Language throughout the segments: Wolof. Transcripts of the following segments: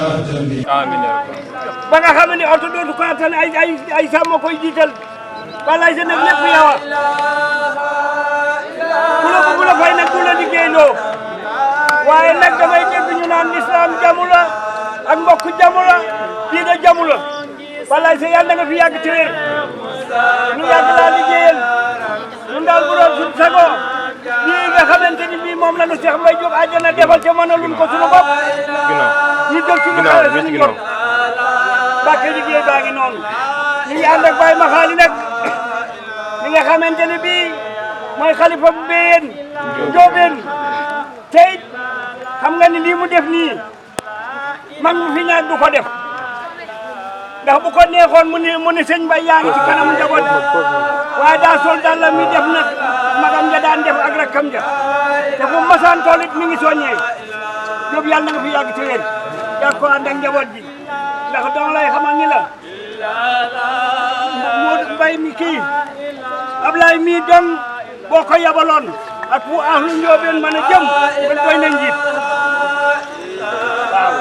amiin ba nga xam ne oto dootu ko attan ay sàmm koy jiital balay sa nag lépp yow bu la fay nag du la liggéeyloo waaye nag damay dégg ñu naan lislaam jamu la ak mbokk jamu la diina jamu la balay sa yàlla nga fi yàgg te wér ñu yàgg laa liggéeyal ñun daal bu doon suñu sago lii nga xamante ni bii moom la ñu Cheikh Mbaye Diop àjjana defal te mënaluñ ko suñu bopp ñu jóg ci ñu xale suñu bopp Mbàkke liggéey baa ngi noonu ñu ngi ànd ak Baye Makhali nag mi nga xamante ne bii mooy xalifa bu Mbéyeen Njóobeen te it xam nga ni lii mu def nii mag mu fi ñaar du ko def ndax bu ko neexoon mu ne sëñ Mbaye yaa ngi ci kanamu njaboot waaye daa sol daal la mi def nag magam ja daan def ak rakkam ja te fu masaan tool it mi ngi soññee Diop yàlla na nga fi yàgg ci wér yàgg ko ànd ak njaboot ji ndax dong lay xamal ni la Modou Mbaye mi kii Ablaye mii dong boo ko yabaloon ak fu ahlu Njóobeen mën a jëm ba doy na njiit waaw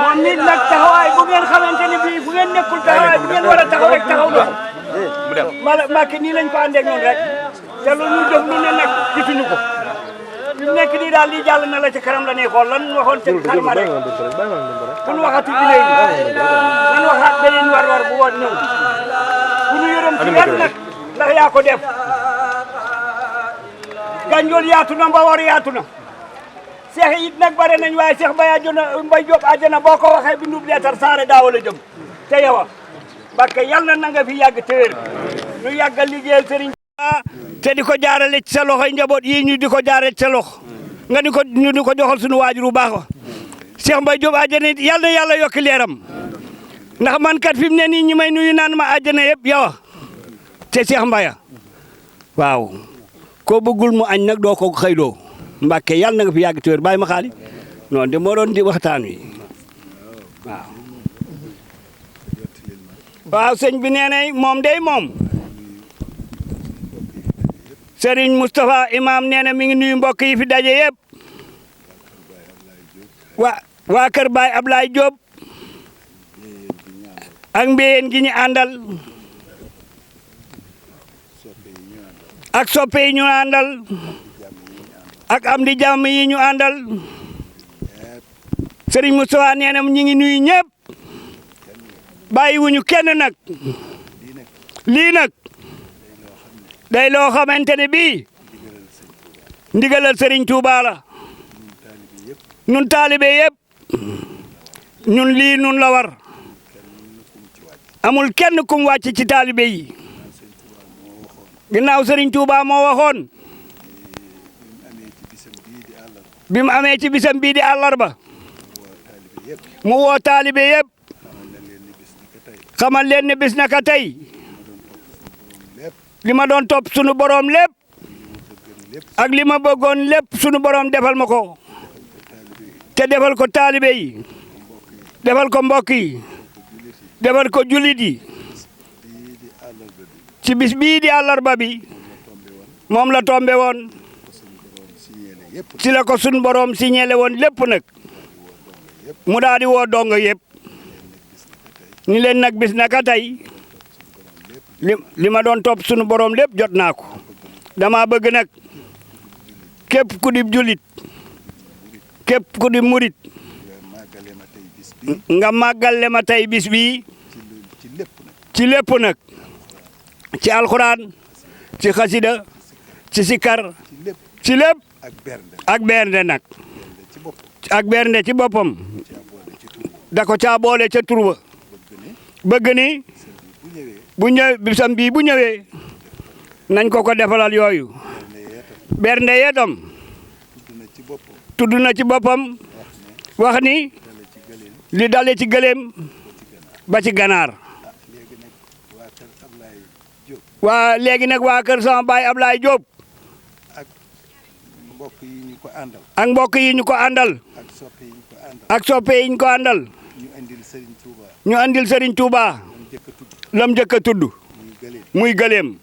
moom nit nag taxawaay bu ngeen xamante ni bii bu ngeen nekkul taxawaay bu ngeen war a taxaw rek taxaw na Mbàkke nii lañ ko àndeeg noonu rek te lu ñu def lu ne nag gisuñu ko fi mu nekk nii daal lii jàll na la ci kanam la ne xool lan waxoon ci xarma rek bu ñu waxati bi léegi lan waxaat beneen war bu woon ñëw bu ñu yërëm ci yan nag ndax yaa ko def Ganjool yaatu na Mbawar yaatu na Cheikh it nag bare nañ waaye Cheikh Mbaye Diop àjjana boo ko waxee bindub leetar saare daaw la jëm te yow Mbàkke yàlla na nga fi yàgg te wér ñu yàgg a liggéeyal Serigne te di ko jaarale ci sa loxoy njaboot yi ñu di ko jaarale ci sa loxo nga ñu di ko joxal suñu waajur bu baax wa Cheikh Mbaye Diop àjjana it yàlla na yàlla yokki leeram ndax man kat fi mu ne nii ñi may nuyu naan ma àjjana yëpp yow te Cheikh Mbaye waaw koo bëggul mu añ nag doo ko xëyloo Mbàkke yàlla na nga fi yàgg te wér Baye Makhali noonu de moo doon di waxtaan wi waaw. waaw sëñ bi nee na moom day moom Serigne Moustapha Imam nee na mi ngi nuyu mbokk yi fi daje yëpp waa kër Baye Ablaye Diop ak mbéyeen gi ñu àndal ak soppe yi ñu àndal ak am di jàmm yi ñu àndal Serigne Moustapha nee na ñu ngi nuyu ñëpp bàyyiwuñu kenn nag lii nag day loo xamante ne bii ndigalal Serigne Touba la ñun taalibe yëpp ñun lii ñun la war amul kenn kum wàcc ci taalibe yi ginnaaw Serigne Touba moo waxoon bi mu amee ci bisam bii di àllarba mu woo taalibe yëpp xamal leen ne bis naka tey li ma doon topp sunu borom lépp ak li ma bëggoon lépp sunu borom defal ma ko te defal ko taalibe yi defal ko mbokk yi defal ko jullit yi ci bis bii di àllarba bi moom la tombe woon ci la ko sunu borom signalé woon lépp nag mu daal di woo dong yëpp ni leen nag bis naka tey li ma doon topp sunu borom lépp jot naa ko dama bëgg nag képp ku di jullit képp ku di murit nga màggale ma tey bis bii ci lépp nag ci alxuraan ci xasida ci sikar ci lépp ak bernde nag ak bernde ci boppam da ko caa boole ca turba bëgg ni bu ñëw bisam bii bu ñëwee nañ ko defalal yooyu bernde yeetam tudd na ci boppam wax ni li dale ci gëléem ba ci ganaar waa léegi nag waa kër sama baay Ablaye Diop ak mbokk yi ñu ko àndal ak mbokk yi ñu ko àndal ak soppe yi ñu ko àndal ñu andil Serigne Touba lam njëkk a tudd muy gëléem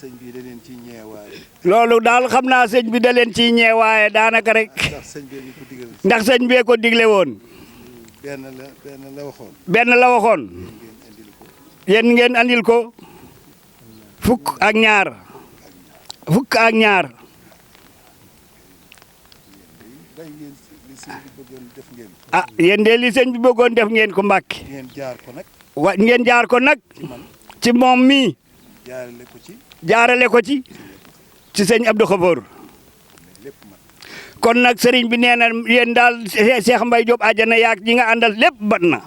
sëñ bi da leen ci ñeewaale loolu daal xam naa sëñ bi da leen ciy ñee waaye daanaka rek ndax sëñ bee ko digle woon benn la waxoon. benn la waxoon yéen ngeen andil ko fukk ak ñaar ah yéen de li sëñ bi bëggoon def ngeen ko Mbàkke ngeen jaar ko nag ci moom mii jaarale ko ci sëñ Abdou Khafour kon nag sëriñ bi nee na yéen daal Cheikh Mbaye Diop àjjana yaak ñi nga àndal lépp bat na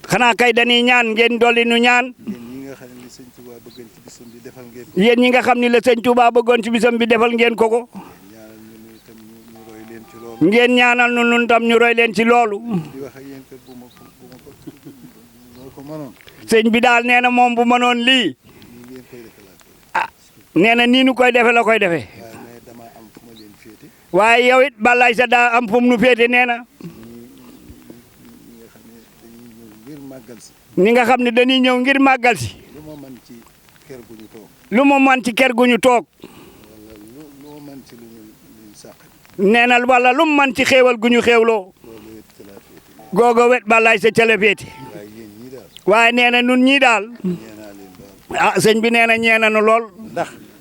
xanaa kay dañuy ñaan ngeen dolli nu ñaan yéen ñi nga xam ni la sëñ Touba bëggoon ci bisam bi defal ngeen ko ko ngeen ñaanal nu nun tam ñu roy leen ci loolu sëñ bi daal nee na moom bu mënoon lii ah nee na nii nu koy defe la koy defe waaye yow it balay sa daa am fu mu nu féete nee na ni nga xam ne dañuy ñëw ngir màggal si lu mu man ci kër gu ñu toog nee na wala lu mu man ci xéewal gu ñu xéewloo googo wet balay sa cale féete waaye nee na nun ñii daal ah sëñ bi nee na ñeena nu lool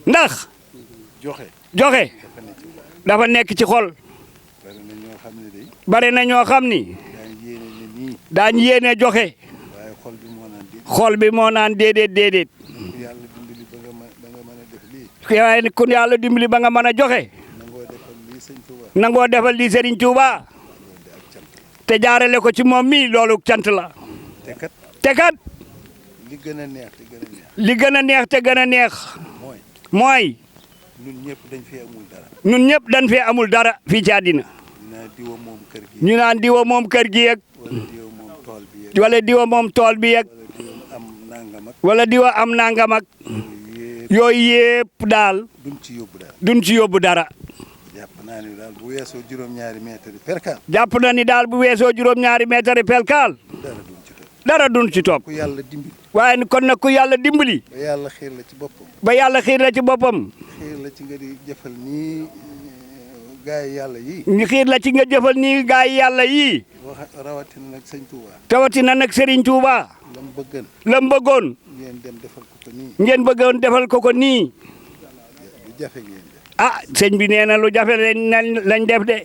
ndax joxe dafa nekk ci xol bari na ñoo xam ni daañ yéene joxe xol bi moo naan déedéet waaye kun yàlla dimbali ba nga mën a joxe nangoo defal li Serigne Touba te jaarale ko ci moom mi loolu cant la te kat li gën a neex te gën a neex mooy ñun ñëpp dañ fee amul dara fii ci àddina ñu naan diwa moom kër gi yeg wala diwa moom tool bi yeg wala diwa am nangam ak yooyu yëpp daal duñ ci yóbbu dara jàpp na ni daal bu weesoo juróom-ñaari mètre perkaal dara duñ ci topp waaye kon nag ku yàlla dimbali ba yàlla xiir la ci boppam xiir la ci nga di jëfal nii gaay yàlla yi ñu xiir la ci nga jëfal nii gaay yàlla yi rawatina nag Serigne Touba lam bëggoon ngeen bëggoon defal ko nii ah sëñ bi nee na lu jafe lañ def de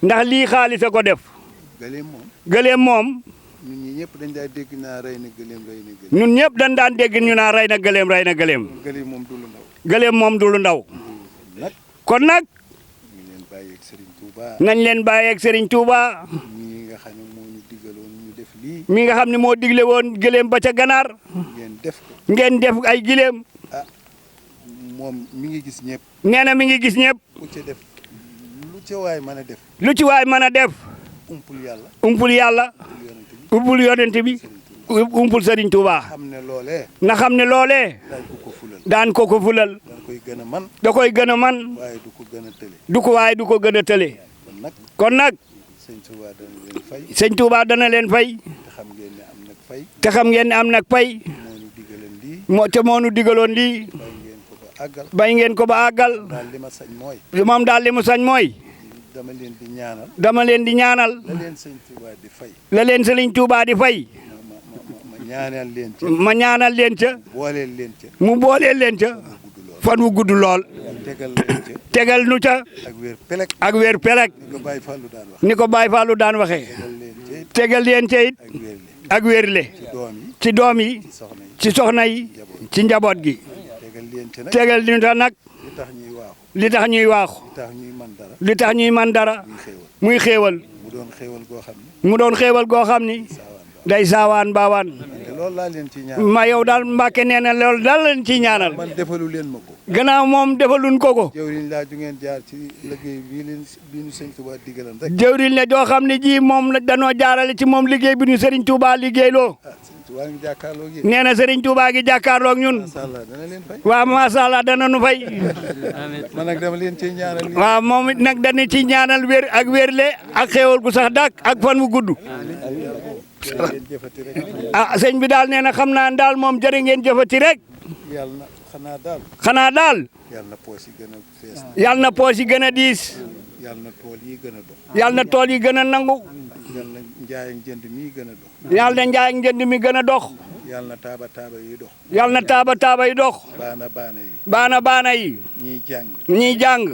ndax lii xaalis ko def gëléem moom ñun ñëpp dañ daan dégg ñu naa rey na gëléem gëléem moom du lu ndaw kon nag nañ leen bàyyeeg Serigne Touba mi nga xam ne moo digle woon gëléem ba ca ganaar ngeen def ay gëléem moom mi ngi gis ñëpp nee na mi ngi gis ñëpp lu ci waay mën a def umpul yàlla umpul yonent bi umpul Serigne Touba na xam ne loolee daan ko fulal da koy gën a man du ko gën a tële kon nag sëñ Touba dana leen fay te xam ngeen ne am nag fay te moo nu digaloon lii bay ngeen ko ba àggal moom daal li mu sañ mooy dama leen di ñaanal la leen Serigne Touba di fay ma ñaanal leen ca mu booleel leen ca fan wu gudd lool tegal nu ca ak wér pelek ni ko Baye Fallou daan waxee tegal leen ca it ak wérle ci doom yi ci soxna yi ci njaboot gi tegal ñu ta nag li tax ñuy waaxu li tax ñuy man dara muy xéewal mu doon xéewal goo xam ni day saawaan baawaan ma yow daal Mbàkke nee na loolu daal leen ciy ñaanal gannaaw moom defaluñ ko jëwriñ laa ju ngeen jaar ci liggéey bi ñu Sëriñ Touba digalan rek jëwriñ la joo xam ne ji moom la danoo jaarale ci moom liggéey bi ñu Sëriñ Touba liggéeyloo nee na Sëriñ Touba gi jàkkaarloog ñun waaw macha allah dana nu fay man nag dama leen ciy ñaanal waaw moom it nag dana ci ñaanal wér ak wérle ak xéewal gu sax dak ak fan wu gudd ah sëñ bi daal nee na xam naa daal moom jërë ngeen jëfati rek xanaa daal yàlla na poos yi gën a fees. yàlla na poos yi gën a diis yàlla na tool yi gën a dox. yàlla na tool yi gën a nangu yàlla na njaay ak jënd mi gën a dox. yàlla na njaay ak njënd mi gën a dox yàlla na taaba yi dox. yàlla na taaba yi dox baana yi. baana yi ñiy jàng. ñiy jàng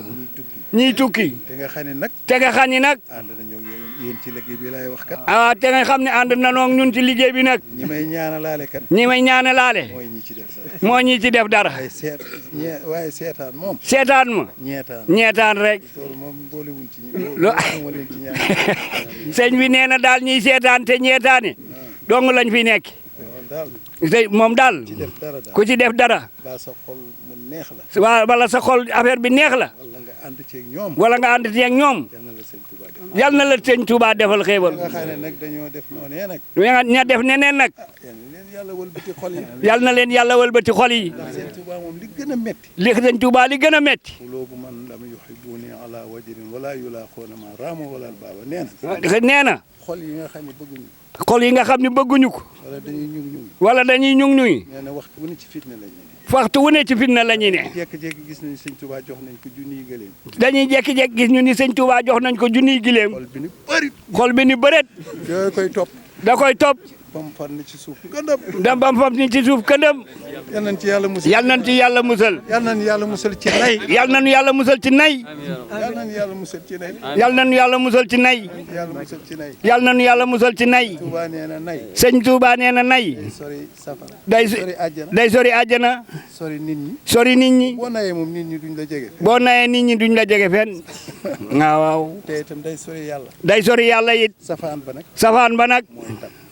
ñiy tukki te nga xam ne nag. te nga xam ni nag ànd nañoo yéen ci liggéey bi laay wax kat. te nga xam ne ànd nañoo ak ñun ci liggéey bi nag ñi may ñaanalaale kat. ñi may ñaanalaale mooy ñi ci def dara. moo ñi ci def dara waaye seetaan moom. seetaan ma ñeetaan rek loolu moom boolewuñ ci ñi. sëñ bi nee na daal ñiy seetaan te ñeetaane dong lañ fi nekk moom daal ku ci def dara ba sa xol mu neex la. waaw wala sa xol affaire bi neex la wala nga ànd ceeg ñoom. wala nga ànd ceeg ñoom yal na la sëñ Touba defal xéewal nga xam ne nag dañoo def noonee nag. ña def neneen nag yàlla wëlbati xol yi. yal na leen yàlla wëlbati xol yi ndax sëñ Touba moom li gën a métti. li sëñ Touba li gën a métti quluubu man lam yuhibbuni ala wajrin wala yulaaquuna ma raamu wala baaba nee na xol yi nga xam ne bëgguñu. xol yi nga xam ne bëgguñu ko wala dañuy ñung ñuy nee na waxtu wu ne ci fitna la ñu ne. waxtu wu ne ci fitna la ñuy ne jékki-jékki gis nañ sëñ Touba jox nañ ko junniy gëléem. dañuy jékki-jékki gis ñu ni sëñ Touba jox nañ ko junniy giléem xol bi ni bëreet yooyu koy topp da koy topp ba mu far ni ci suuf këndëm. da ba mu far ni ci suuf këndëm yal nañ ci yàlla musal. yal nañ ci yàlla musal. yal nañ yàlla musal ci nay. yal nañu yàlla musal ci nay. yal nañ yàlla musal ci nay. yal nañu yàlla musal ci nay. yàlla musal ci nay. yal nañu yàlla musal ci nay. Touba nee na nay. sëñ Touba nee na nay. day sori safara. day sori àjjana. sori nit ñi. sori nit ñi. boo nayee moom nit ñi duñ la jege. boo nayee nit ñi duñ la jege fenn. waaw. te itam day sori yàlla. day sori yàlla it. safaan ba nag. safaan ba nag.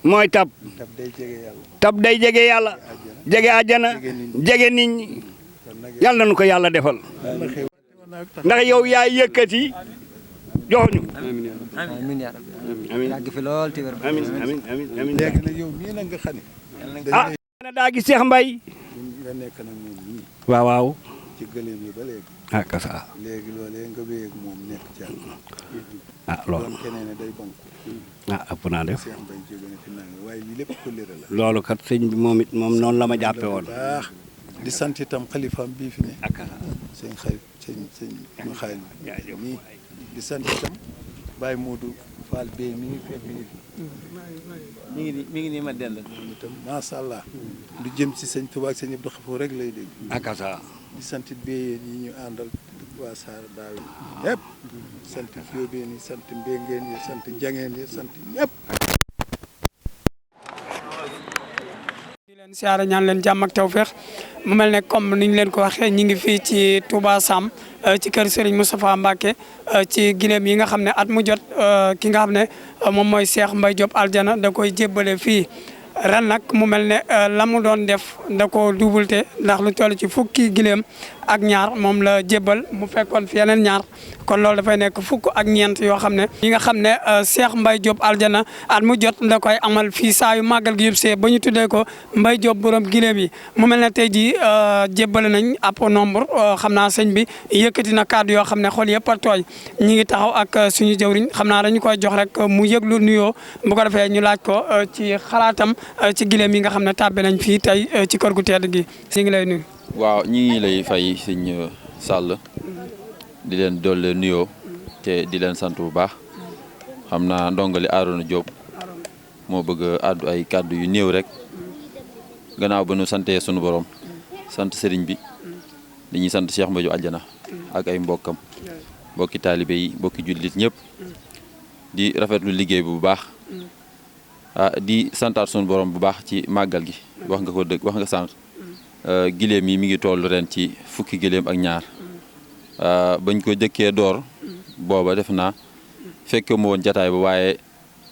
mooy tab. tab day jege yàlla. tab day jege yàlla. jege àjjana. jege nit ñi. yàlla nañu ko yàlla defal. ndax yow yaay yëkkati jox ñu. amiin yaa rabbi. yàgg fi lool te wér. amiin léegi nag yow mii nag nga xam ne. na daa gi Cheikh Mbaye. nga nekk nag moom nii. waaw. ci gëléem yi ba léegi. kasa. léegi loolee nga wéy ak moom nekk ci loolu. doon keneen ne day banku. ëpp naa def. Cheikh Mbaye jóge na fi nanga waaye lii lépp ko lëra la. loolu kat sëñ bi moom it moom noonu la ma jàppe woon. baax di sant itam xalifaam bii fi ne. sëñ xarit sëñ ma xayil nii di sant itam Baye Modou Fall Bey mi ngi fekk mi ngi nii ma dend. itam macha allah lu jëm ci sëñ Touba ak sëñ Abdou Khafour rek lay dégg. di sant béyeen yi ñu àndal waa Saara Daawi ñëpp sant Jóobeen yi sant Mbéngeen yi sant Jangeen yi sant ñëpp. di leen siyaare ñaan leen jàmm ak tawfeex mu mel ne comme ni ñu leen ko waxee ñi ngi fii ci Touba Sam ci kër Serigne Moustapha Mbacké ci gileem yi nga xam ne at mu jot ki nga xam ne moom mooy Cheikh Mbaye Diop Aljana da koy jébbale fii ren nag mu mel ne la mu doon def da ko dubulte ndax lu toll ci fukki gileem ak ñaar moom la jébbal mu fekkoon fi yeneen ñaar kon loolu dafay nekk fukk ak ñeent yoo xam ne yi nga xam ne Cheikh Mbaye Diop Aljana at mu jot da koy amal fii saa yu màggal gi yëpp see ba ñu tuddee ko Mbaye Diop borom gileem yi mu mel ne tey jii jébbale nañ ab nombre xam naa sëñ bi yëkkati na kàddu yoo xam ne xol yëpp a tooy ñi ngi taxaw ak suñu jëwriñ xam naa dañu koy jox rek mu yëglu nuyoo bu ko defee ñu laaj ko ci xalaatam ci gileem yi nga xam ne tàbbi nañ fii tey ci kër gu tedd gi ñu ngi lay nuyu. waaw ñi ngi lay fay sëñ Sall di leen doole nuyoo te di leen sant bu baax xam naa ndongali Arona Diop moo bëgg a àddu ay kàddu yu néew rek gannaaw ba nu santee sunu borom sant sëriñ bi dañuy sant Cheikh Mbaye Diop Aljana ak ay mbokkam mbokki taalibe yi mbokki jullit ñëpp di rafetlu liggéey bu baax di santaat sunu borom bu baax ci màggal gi wax nga ko dëgg wax nga sànq giléem yi mi ngi toll ren ci fukki giléem ak ñaar bañ ko jëkkee door booba def naa fekke ma woon jataay ba waaye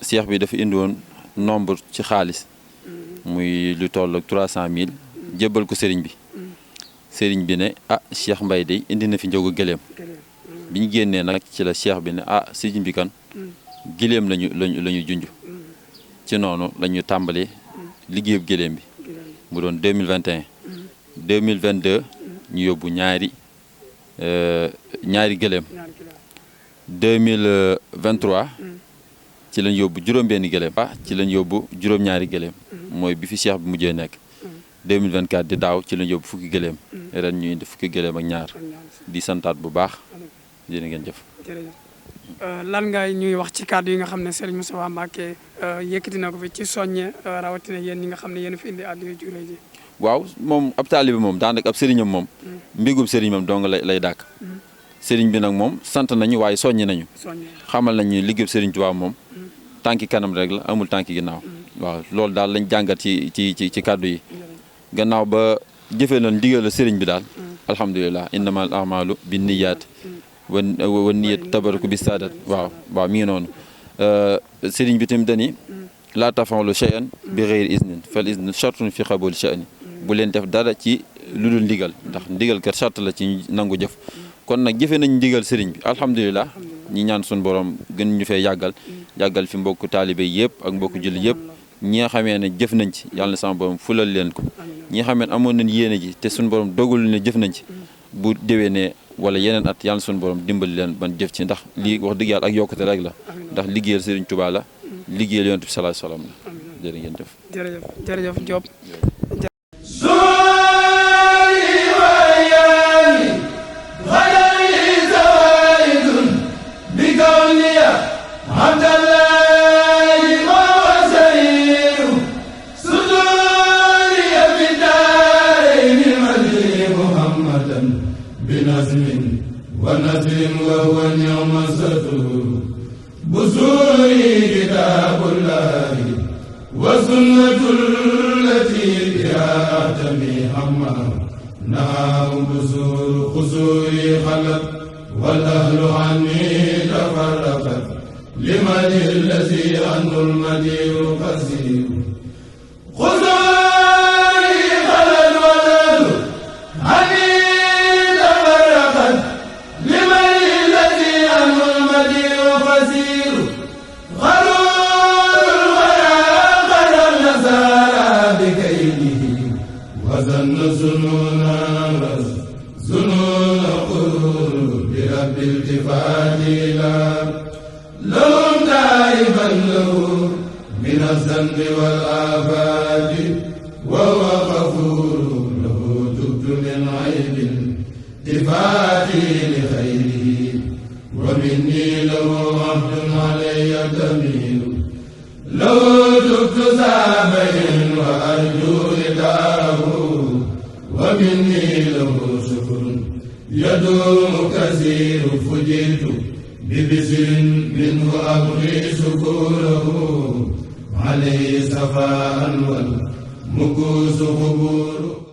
seex bi dafa indi woon nombre ci xaalis muy lu toll ak 300 000 jébbal ko sëriñ bi sëriñ bi ne Cheikh Mbaye day indi na fi njogu giléem bi ñu génnee nag ci la cheikh bi ne sëriñ bi kan giléem lañu junj ci noonu lañu tàmbali liggéeyub giléem bi mu doon 2021 2022 ñu yóbbu ñaari gëléem 2023 ci lañ yóbbu juróom-benni gëléem ci lañ yóbbu juróom-ñaari gëléem mooy bi fi cheikh bi mujjee nekk 2024 di daaw ci la yóbbu fukki gëléem ren ñu indi fukki gëléem ak ñaar di santaat bu baax jërë ngeen jëf. lan nga ñuy wax ci kàddu yi nga xam ne Serigne Moustapha Mbacké yëkkati na ko fi ci soññe rawatina yéen ñi nga xam ne yéen fi indi addiya ju rëy ji. waaw moom ab taalibe moom daanaka ab sëriñam moom mbégum sëriñ moom dong lay dàkk sëriñ bi nag moom sant nañu waaye soññi nañu xamal nañu liggéey sëriñ Tuubaa moom tànki kanam rek la amul tànki ginnaaw waaw loolu daal lañ jàngat ci kàddu yi gannaaw ba jëfee nañ ndigal la sëriñ bi daal alhamdulilah innamal a'malu bin niyyat wa niyyat tabaraku bis sadat waaw mi ngi noonu sëriñ bi tamit dani laa tafa'alu shay'an bi ghayri iznin fal iznu shartun fi qabul sha'ni bu leen def dara ci lu dul ndigal ndax ndigal kat charte la ci nangu jëf kon nag jëfe nañ ndigal sëriñ bi alhamdulilah ñi ñaan suñu borom gën ñu fee yàggal fi mbokku taalibe yëpp ak mbokku julli yëpp ñi nga xamee ne jëf nañ ci yàlla na sama borom fulal leen ko ñi nga xamee ne amoon nañ yéene ji te suñu borom dogul ne jëf nañ ci bu déwénee wala yeneen at yàlla na suñu borom dimbali leen ban jëf ci ndax lii wax dëgg yàlla ak yokkute rek la ndax liggéeyal sëriñ Tuubaa la liggéeyal yonent bi sallallahu alayhi wasallam la jërë ngeen jëf. jërëjëf Diop. ونزل وهو نعم الزتور بزوري كتاب الله وسنة التي بها أعتمي أما نعم بزور خزوري خلق والأهل عني تفرقت لمن الذي عنه المدير قصير خزوري خلق والأهل عني زنون قلوب برب التفات لهم تائبا له من الذنب والآفات وهو غفور له تبت من عيب التفات لخيره ومني له عبد علي تميل لو تبت سابين وأرجو رداه ومني له شكر يدوم كثير فجئت ببسر منه أبغي شكوره عليه صفاء والمكوس قبور